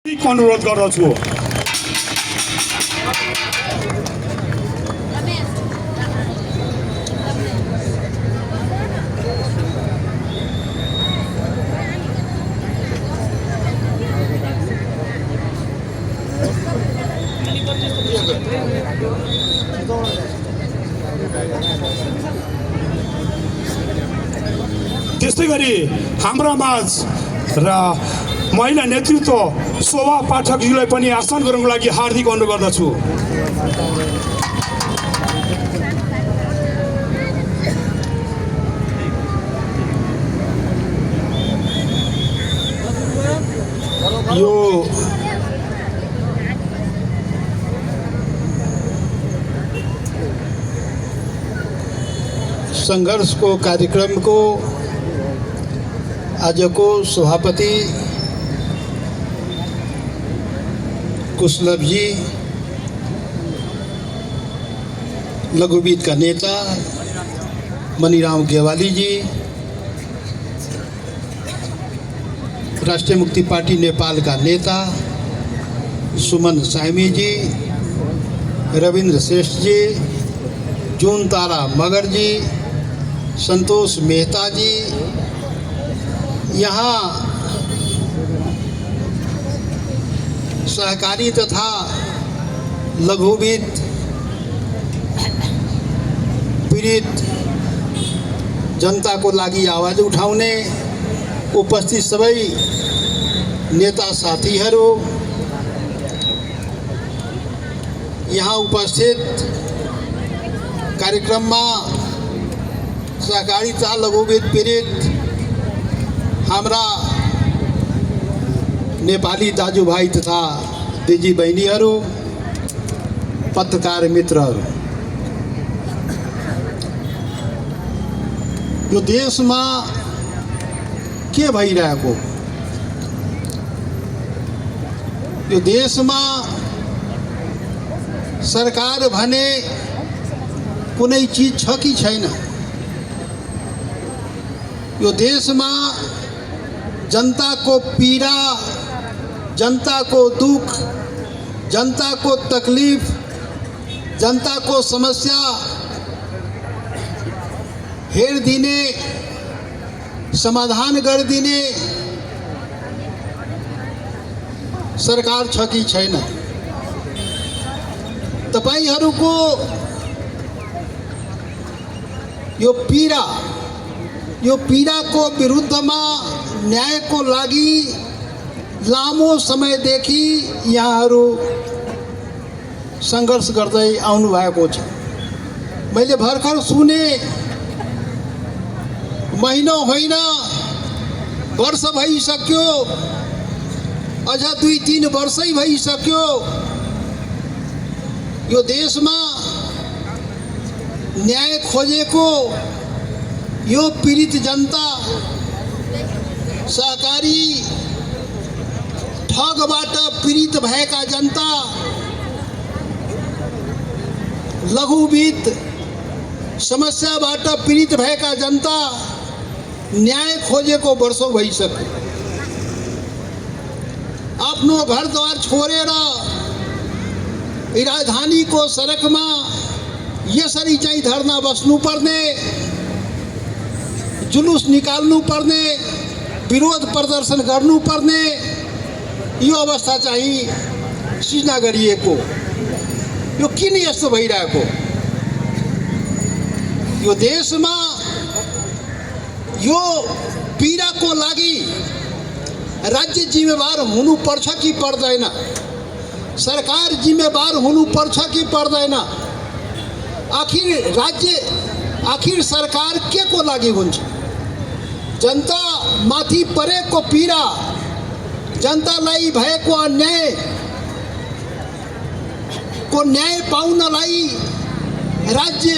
अनुरोध गर्दछु। त्यस्तै गरी हाम्रा माझ र महिला नेतृत्व शोभा पाठकजीलाई पनि आसन गर्नको लागि हार्दिक अनुरोध गर्दछु। यो संघर्षको कार्यक्रमको आजको सभापति कुशलभ जी, लघुवित्त का नेता मनीराम गेवाली जी, राष्ट्रीय मुक्ति पार्टी नेपाल का नेता सुमन सामी जी, रविंद्र श्रेष्ठ जी, जून तारा मगर जी, संतोष मेहता जी, यहाँ सहकारी तथा लघुवित्त पीडित जनता को लागि आवाज उठाउने उपस्थित सबै नेता साथीहरू, यहाँ उपस्थित कार्यक्रममा सहकारी तथा लघुवित्त पीडित हाम्रा नेपाली दाजुभाइ तथा दिदी बहिनीहरू, पत्रकार मित्रहरू, यो देशमा के भइरहेको, यो देशमा सरकार भने कुनै चीज छ कि छैन, यो देशमा जनता को पीड़ा, जनता को दुख, जनता को तकलीफ, जनता को समस्या हेर्दिने, समाधान गरिदिने सरकार छ कि छैन। तपाईहरुको यो पीडाको विरुद्धमा न्यायको लागि लामो समयदेखि यहाँहरू सङ्घर्ष गर्दै आउनु भएको छ। मैले भर्खर सुने, महिना होइन वर्ष भइसक्यो, अझ 2-3 वर्षै भइसक्यो, यो देशमा न्याय खोजेको यो पीडित जनता, सहकारी ठगबाट पीडित भएका जनता, लघुवित्त समस्याबाट पीडित भएका जनता न्याय खोजेको वर्षौं भइसक्यो। आफ्नो घरद्वार छोडेर राजधानीको सडकमा यसरी चाहिँ धरना बस्नुपर्ने, जुलुस निकाल्नुपर्ने, विरोध प्रदर्शन गर्नुपर्ने यो अवस्था चाहिँ सिर्जना गरिएको। यो किन यस्तो भइरहेको? यो देशमा यो पीडाको लागि राज्य जिम्मेवार हुनुपर्छ कि पर्दैन? सरकार जिम्मेवार हुनुपर्छ कि पर्दैन? आखिर सरकार के को लागि हुन्छ? जनता माथि परेको पीडा, जनतालाई भएको अन्याय को न्याय पाउनलाई राज्य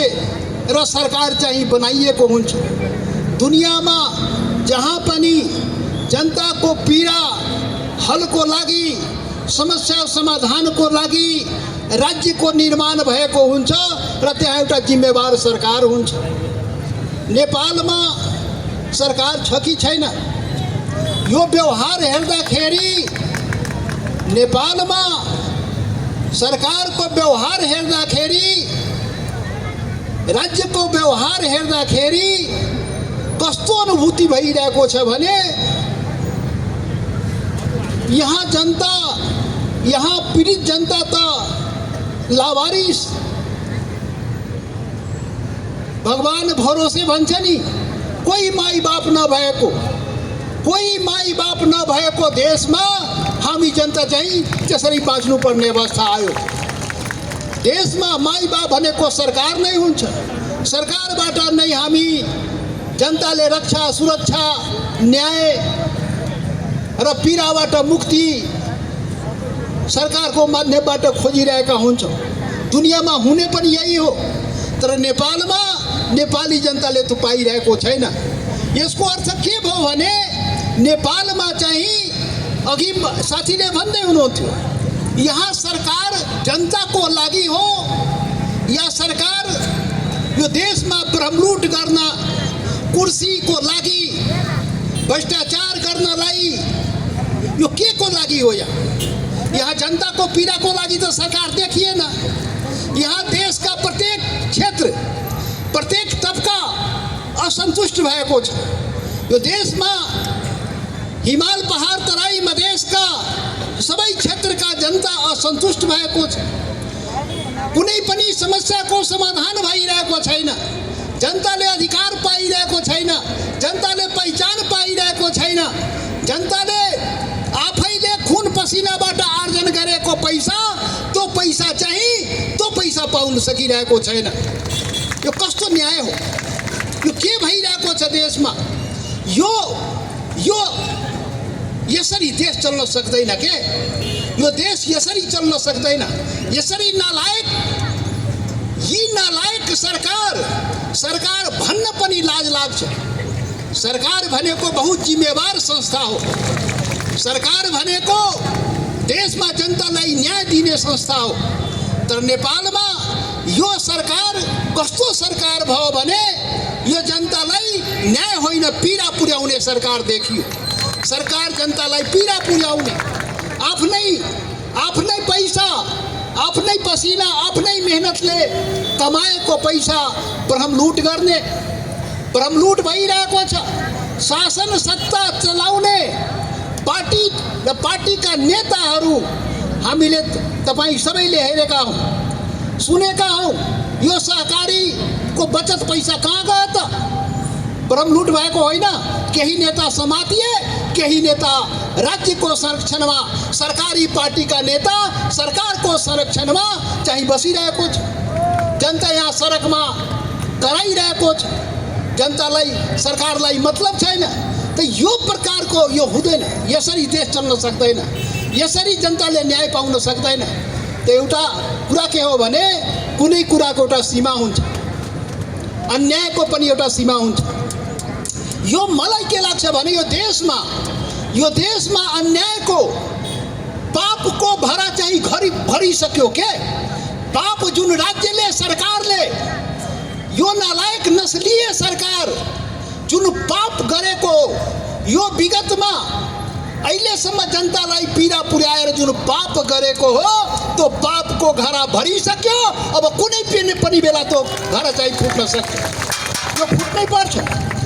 र सरकार चाहिँ बनाइएको हुन्छ। दुनियामा जहाँ पनि जनताको पीडा हलको लागि, समस्या समाधानको लागि राज्यको निर्माण भएको हुन्छ र त्यहाँ एउटा जिम्मेवार सरकार हुन्छ। नेपालमा सरकार छ कि छैन? यो व्यवहार हेर्दाखेरि नेपालमा सरकारको व्यवहार हेर्दाखेरि, राज्यको व्यवहार हेर्दाखेरि कस्तो अनुभूति भइरहेको छ भने यहाँ जनता, यहाँ पीडित जनता त लावारिस, भगवान भरोसे भन्छ नि, कोही माई बाप नभएको, कोही माई बाप नभएको देशमा हामी जनता चाहिँ त्यसरी बाँच्नुपर्ने अवस्था आयो। देशमा माई बाप भनेको सरकार नै हुन्छ। सरकारबाट नै हामी जनताले रक्षा, सुरक्षा, न्याय र पीडाबाट मुक्ति सरकारको माध्यमबाट खोजिरहेका हुन्छौँ। दुनियाँमा हुने पनि यही हो, तर नेपालमा नेपाली जनताले त पाइरहेको छैन। यसको अर्थ के भयो भने नेपालमा चाहिँ अघि साथीले भन्दै हुनुहुन्थ्यो, यहाँ सरकार जनताको लागि हो या सरकार यो देशमा ब्रह्मलुट गर्न, कुर्सीको लागि, भ्रष्टाचार गर्नलाई यो के को लागि हो? यहाँ जनताको पीडाको लागि त सरकार देखिएन। यहाँ देशका प्रत्येक क्षेत्र, प्रत्येक तबका असन्तुष्ट भएको छ। यो देशमा हिमाल, पहाड, तराई, मधेसका सबै क्षेत्रका जनता असन्तुष्ट भएको छ। कुनै पनि समस्याको समाधान भइरहेको छैन। जनताले अधिकार पाइरहेको छैन। जनताले पहिचान पाइरहेको छैन। जनताले आफैले खुन पसिनाबाट आर्जन गरेको पैसा, त्यो पैसा चाहिँ त्यो पैसा पाउन सकिरहेको छैन। यो कस्तो न्याय हो? यो के भइरहेको छ देशमा? यो यसरी देश चल्न सक्दैन के? यो देश यसरी चल्न सक्दैन। यसरी नालायक, यी नालायक सरकार भन्न पनि लाज लाग्छ। सरकार भनेको बहुत जिम्मेवार संस्था हो। सरकार भनेको देशमा जनतालाई न्याय दिने संस्था हो। तर नेपालमा यो सरकार कस्तो सरकार भयो भने यो जनतालाई न्याय होइन, पीडा पुर्याउने सरकार देखियो। सरकार जनतालाई पीडा पुर्याउने, आफ्नै पैसा, आफ्नै पसिना, आफ्नै मेहनतले कमाएको पैसा ब्रह्मलुट गर्ने, ब्रह्मलुट भइरहेको छ। शासन सत्ता चलाउने पार्टी र पार्टीका नेताहरू हामीले तपाईँ सबैले हेरेका हौँ, सुनेका हौँ। यो सहकारीको बचत पैसा कहाँ गयो त? ब्रह्मलुट भएको होइन। केही नेता समातिए, केही नेता राज्यको संरक्षणमा, सरकारी पार्टीका नेता सरकारको संरक्षणमा चाहिँ बसिरहेको छ। जनता यहाँ सडकमा कराइरहेको छ। जनतालाई, सरकारलाई मतलब छैन। त यो प्रकारको यो हुँदैन। यसरी देश चल्न सक्दैन। यसरी जनताले न्याय पाउन सक्दैन। त एउटा कुरा के हो भने कुनै कुराको एउटा सीमा हुन्छ, अन्यायको पनि एउटा सीमा हुन्छ। यो मलाई के लाग्छ भने यो देशमा अन्यायको, पापको भरा चाहिँ भरिसक्यो के? पाप जुन राज्यले, सरकारले, यो नालायक नस्लीय सरकार जुन पाप गरेको, यो विगतमा अहिलेसम्म जनतालाई पीडा पुर्याएर जुन पाप गरेको हो, त्यो पापको घरा भरिसक्यो। अब कुनै पनि बेला त्यो घरा चाहिँ फुट्न सक्छ। यो फुट्नै पर्छ।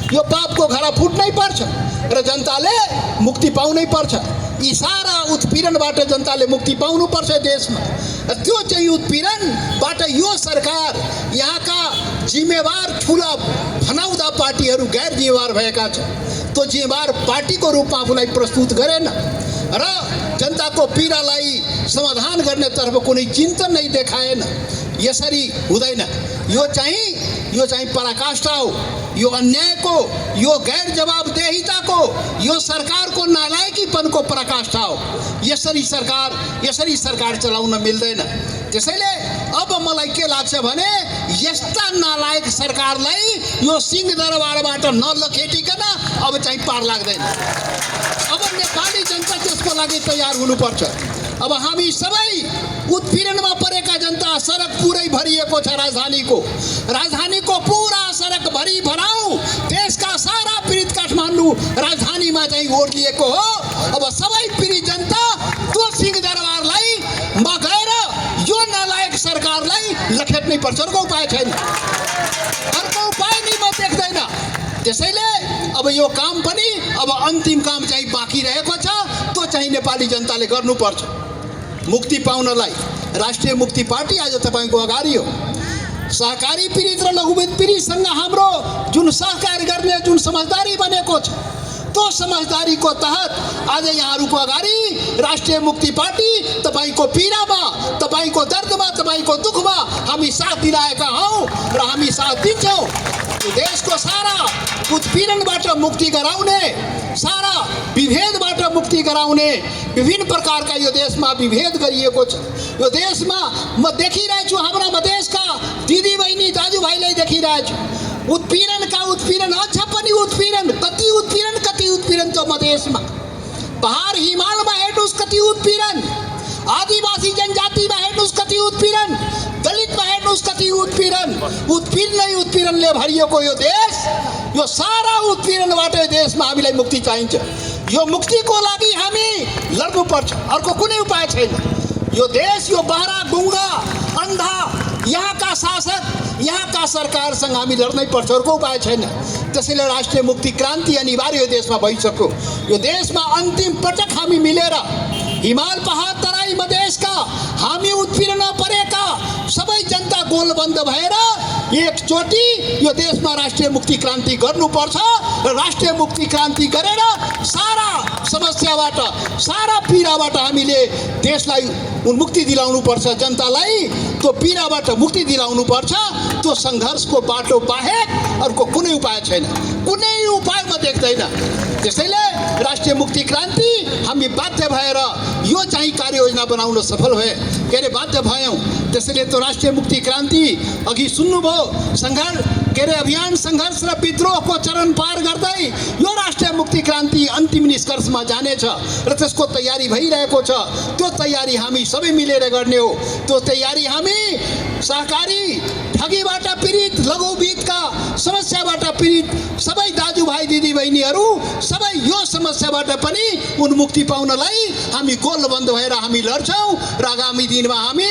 यो पापको घरा फुट्नै पर्छ र जनताले मुक्ति पाउनै पर्छ। यी सारा उत्पीडनबाट जनताले मुक्ति पाउनुपर्छ देशमा। त्यो चाहिँ उत्पीडनबाट यो सरकार, यहाँका जिम्मेवार ठुला भनाउँदा पार्टीहरू गैर जिम्मेवार भएका छन्। त्यो जिम्मेवार पार्टीको रूपमा आफूलाई प्रस्तुत गरेन र जनताको पीडालाई समाधान गर्नेतर्फ कुनै चिन्तन नै देखाएन। यसरी हुँदैन। यो चाहिँ पराकाष्ठा हो। यो अन्यायको, यो गैर जवाबदेहिताको, यो सरकारको नालायकीपनको पराकाष्ठा हो। यसरी सरकार चलाउन मिल्दैन। त्यसैले अब मलाई के लाग्छ भने यस्ता नालायक सरकारलाई यो सिंहदरबारबाट नलखेटिकन अब चाहिँ पार लाग्दैन। अब नेपाली जनता त्यसको लागि तयार हुनुपर्छ। अब हामी सबै उत्पीडनमा परेका जनता, सडक पुरै भरिएको छ। राजधानीको पुरा सडक भरि भराउ। देशका सारा पीडित काठमाडौँ राजधानीमा चाहिँ ओर्लिएको हो। अब सबै पीडित जनता त्यो सिंहदरबार मा गएर यो नालायक सरकारलाई लखेट्नै पर्छ, अर्को उपाय छैन, अर्को उपाय नै म देख्दैन। त्यसैले अब यो काम पनि अब अन्तिम काम चाहिँ बाँकी रहेको छ, त्यो चाहिँ नेपाली जनताले गर्नुपर्छ। मुक्ति पाउनलाई राष्ट्रिय मुक्ति पार्टी आज तपाईँको अगाडि हो। सहकारी पीडित र लघुवित्त पीडितसँग हाम्रो जुन सहकार गर्ने जुन समझदारी बनेको छ, त्यो समझदारीको तहत आज यहाँहरूको अगाडि राष्ट्रिय मुक्ति पार्टी तपाईँको पीडामा, तपाईँको दर्दमा, तपाईँको दुःखमा हामी साथ दिइरहेका हौँ र हामी साथ दिन्छौँ। देशको सारा उत्पीडनबाट मुक्ति गराउने, सारा विभेदबाट मुक्ति गराउने, विभिन्न प्रकारका यो देशमा विभेद गरिएको छ। यो देशमा म देखिरहेछु, हाम्रा मधेसका दिदीबहिनी दाजुभाइलाई देखिरहेछु, उत्पीडनका उत्पीडन, अझ पनि उत्पीडन, कति उत्पीडन छ मधेसमा। पहाड हिमालमा हेर्नुहोस् कति उत्पीडन, आदिवासी जनजातिमा हेर्नुहोस् कति उत्पीडन, दलितमा हेर्नुहोस् कति उत्पीडन, उत्पीडनले भरिएको यो देश, यो सारा उत्पीडनबाट यो देशमा हामीलाई मुक्ति चाहिन्छ। यो मुक्तिको लागि हामी लड्नुपर्छ, अर्को कुनै उपाय छैन। यो देश, यो बहरा गुङ्गा अन्धा यहाँका शासक, यहाँका सरकारसँग हामी लड्नै पर्छ, अर्को उपाय छैन। त्यसैले राष्ट्रिय मुक्ति क्रान्ति अनिवार्य यो देशमा भइसक्यो। यो देशमा अन्तिम पटक हामी मिलेर हिमाल पहाड तराई मधेसका हामी उत्पीडनमा परेका सबै जनता गोलबन्द भएर एकचोटि यो देशमा राष्ट्रिय मुक्ति क्रान्ति गर्नुपर्छ र राष्ट्रिय मुक्ति क्रान्ति गरेर सारा समस्याबाट, सारा पीडाबाट हामीले देशलाई मुक्ति दिलाउनुपर्छ, जनतालाई त्यो पीडाबाट मुक्ति दिलाउनुपर्छ। त्यो सङ्घर्षको बाटो बाहेक अर्को कुनै उपाय छैन, कुनै उपाय म देख्दैन। त्यसैले राष्ट्रिय मुक्ति क्रान्ति हामी बाध्य भएर यो चाहिँ कार्ययोजना बनाउन सफल भए, के अरे बाध्य भयौँ। त्यसैले त्यो राष्ट्रिय मुक्ति क्रान्ति अघि सुन्नुभयो, अभियान सङ्घर्ष र विद्रोहको चरण पार गर्दै यो राष्ट्रिय मुक्ति क्रान्ति अन्तिम निष्कर्षमा जानेछ र त्यसको तयारी भइरहेको छ। त्यो तयारी हामी सबै मिलेर गर्ने हो। त्यो तयारी हामी सहकारी ठगीबाट पीडित, लघुवित्तका समस्याबाट पीडित सबै दाजुभाइ दिदीबहिनीहरू सबै यो समस्याबाट पनि उन्मुक्ति पाउनलाई हामी गोलबन्द भएर हामी लड्छौँ र आगामी दिनमा हामी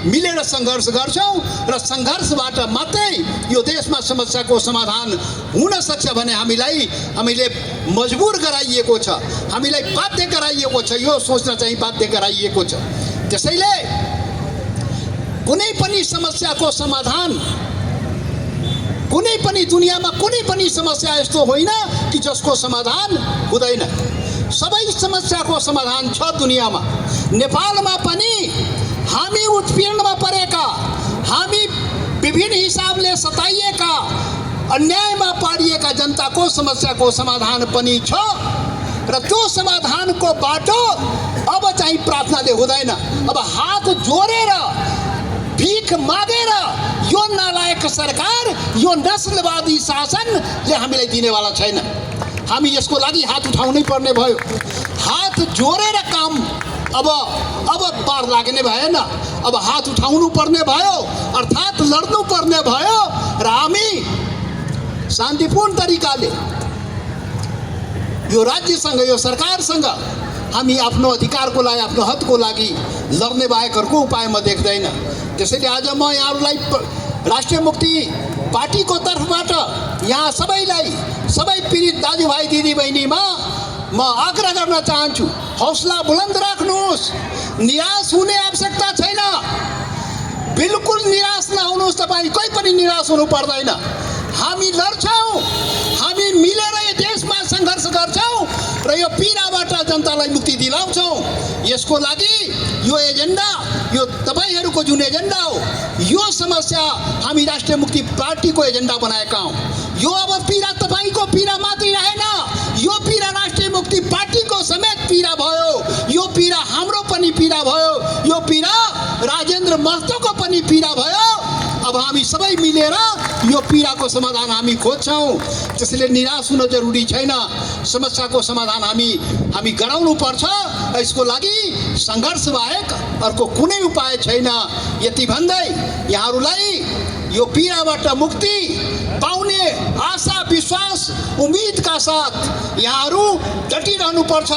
मिलेर सङ्घर्ष गर्छौँ र सङ्घर्षबाट मात्रै यो देशमा समस्याको समाधान हुन सक्छ भने हामीले मजबुर गराइएको छ, हामीलाई बाध्य गराइएको छ, यो सोच्न चाहिँ बाध्य गराइएको छ। त्यसैले कुनै पनि समस्याको समाधान, कुनै पनि दुनियाँमा कुनै पनि समस्या यस्तो होइन कि जसको समाधान हुँदैन। सबै समस्याको समाधान छ दुनियाँमा। नेपालमा पनि हामी उत्पीडनमा परेका, हामी विभिन्न हिसाबले सताइएका, अन्यायमा पारिएका जनताको समस्याको समाधान पनि छ र त्यो समाधानको बाटो अब चाहिँ प्रार्थनाले हुँदैन। अब हात जोडेर भीख मागेर यो नालायक सरकार, यो नस्लवादी शासनले हामीलाई दिनेवाला छैन। हामी यसको लागि हात उठाउनै पर्ने भयो। हात जोडेर काम अब पार लाग्ने भएन, अब हात उठाउनु पर्ने भयो, अर्थात् लड्नु पर्ने भयो र हामी शान्तिपूर्ण तरिकाले यो राज्यसँग, यो सरकारसँग हामी आफ्नो अधिकारको लागि, आफ्नो हकको लागि लड्ने बाहेक अर्को उपाय म देख्दैन। त्यसैले आज म यहाँहरूलाई राष्ट्रिय मुक्ति पार्टीको तर्फबाट यहाँ सबैलाई, सबै पीडित दाजुभाइ दिदीबहिनीमा म आग्रह गर्न चाहन्छु, हौसला बुलन्द राख्नुहोस्, निराश हुने आवश्यकता छैन, बिल्कुल निराश नहुनुहोस्, तपाईँ कोही पनि निराश हुनु पर्दैन। हामी लड्छौँ, हामी मिलेर यो देशमा सङ्घर्ष गर्छौँ र यो पीडाबाट जनतालाई मुक्ति दिलाउँछौँ। यसको लागि यो एजेन्डा, यो तपाईँहरूको जुन एजेन्डा हो, यो समस्या हामी राष्ट्रिय मुक्ति पार्टीको एजेन्डा बनाएका हौँ। यो अब पीडा तपाईँको पीडा मात्रै रहेन, यो पीडा राष्ट्रिय मुक्ति पार्टीको समेत पीडा भयो, यो पीडा हाम्रो पनि पीडा भयो, यो पीडा राजेन्द्र महतोको पनि पीडा भयो। अब हामी सबै मिलेर यो पीडाको समाधान हामी खोज्छौँ। त्यसैले निराश हुन जरुरी छैन, समस्याको समाधान हामी गराउनु पर्छ। यसको लागि सङ्घर्ष बाहेक अर्को कुनै उपाय छैन। यति भन्दै यहाँहरूलाई यो पीडाबाट मुक्ति पाउने आशा विश्वास उम्मिदका साथ यहाँहरू डटिरहनुपर्छ।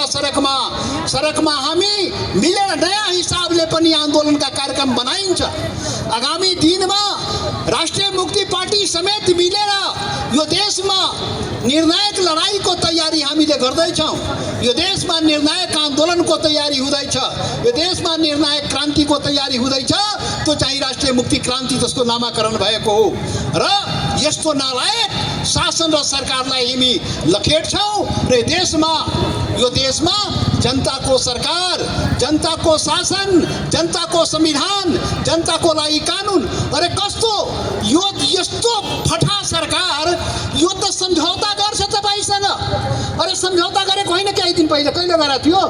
सडकमा हामी मिलेर नयाँ हिसाबले पनि आन्दोलनका कार्यक्रम बनाइन्छ। आगामी दिनमा राष्ट्रिय मुक्ति पार्टी समेत मिलेर यो देशमा निर्णायक लडाइँको तयारी हामीले गर्दैछौँ। यो देशमा निर्णायक आन्दोलनको तयारी हुँदैछ। यो देशमा निर्णायक क्रान्तिको तयारी हुँदैछ। त्यो चाहिँ राष्ट्रिय मुक्ति क्रान्ति जसको नामाकरण भएको हो। र यस्तो नालायक शासन र सरकारलाई हामी लखेट्छौँ र यो देशमा जनताको सरकार, जनताको शासन, जनताको संविधान, जनताको लागि कानुन। अरे कस्तो यो यस्तो फटा सरकार, यो त सम्झौता गर्छ तपाईसँग। अरे सम्झौता गरेको होइन केही दिन पहिला, कहिले गरेको थियो?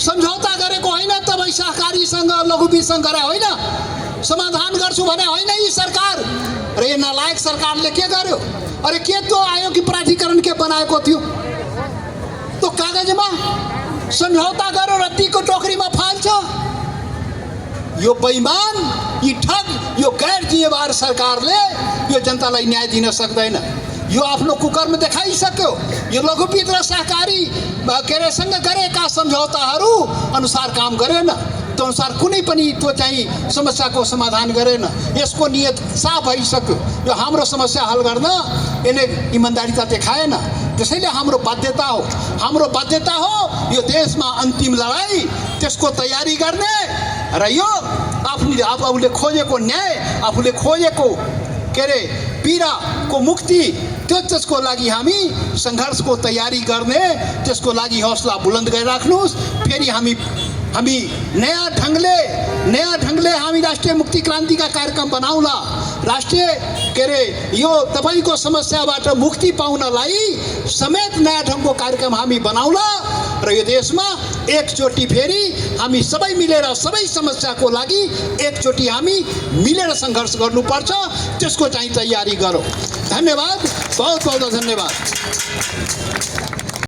सम्झौता गरेको होइन तपाईँ सहकारीसँग लघुवित्तसँग गरे होइन? समाधान गर्छु भने होइन यी सरकार। र यो नालायक सरकारले के गर्यो? अरे के त्यो आयो कि प्राधिकरण के बनाएको थियो? तो कागजमा सम्झौता गरेर रत्तीको टोकरीमा फाल्छ। यो बेइमान, यी ठग, यो गैर जिम्मेवार सरकारले यो जनतालाई न्याय दिन सक्दैन। यो आफ्नो कुकर्म देखाइसक्यो। यो लघुवित्त र सहकारी सँग गरेका सम्झौताहरू अनुसार काम गरेन। त्यो अनुसार कुनै पनि त्यो चाहिँ समस्याको समाधान गरेन। यसको नियत साफ भइसक्यो। यो हाम्रो समस्या हल गर्न यसले इमान्दारिता देखाएन। त्यसैले हाम्रो बाध्यता हो यो देशमा अन्तिम लडाइँ, त्यसको तयारी गर्ने र यो आफूले खोजेको न्याय, आफूले खोजेको पीडाको मुक्ति, त्यसको लागि हामी सङ्घर्षको तयारी गर्ने। त्यसको लागि हौसला बुलन्द गरिराख्नुहोस्। फेरि हामी नयाँ ढङ्गले हामी राष्ट्रिय मुक्ति क्रान्तिका कार्यक्रम बनाउला। यो तपाईँको समस्याबाट मुक्ति पाउनलाई समेत नयाँ ढङ्गको कार्यक्रम हामी बनाउला। र यो देशमा एकचोटि फेरि हामी सबै मिलेर सबै समस्याको लागि एकचोटि हामी मिलेर सङ्घर्ष गर्नुपर्छ। त्यसको चाहिँ तयारी गरौँ। धन्यवाद, बहुत बहुत धन्यवाद।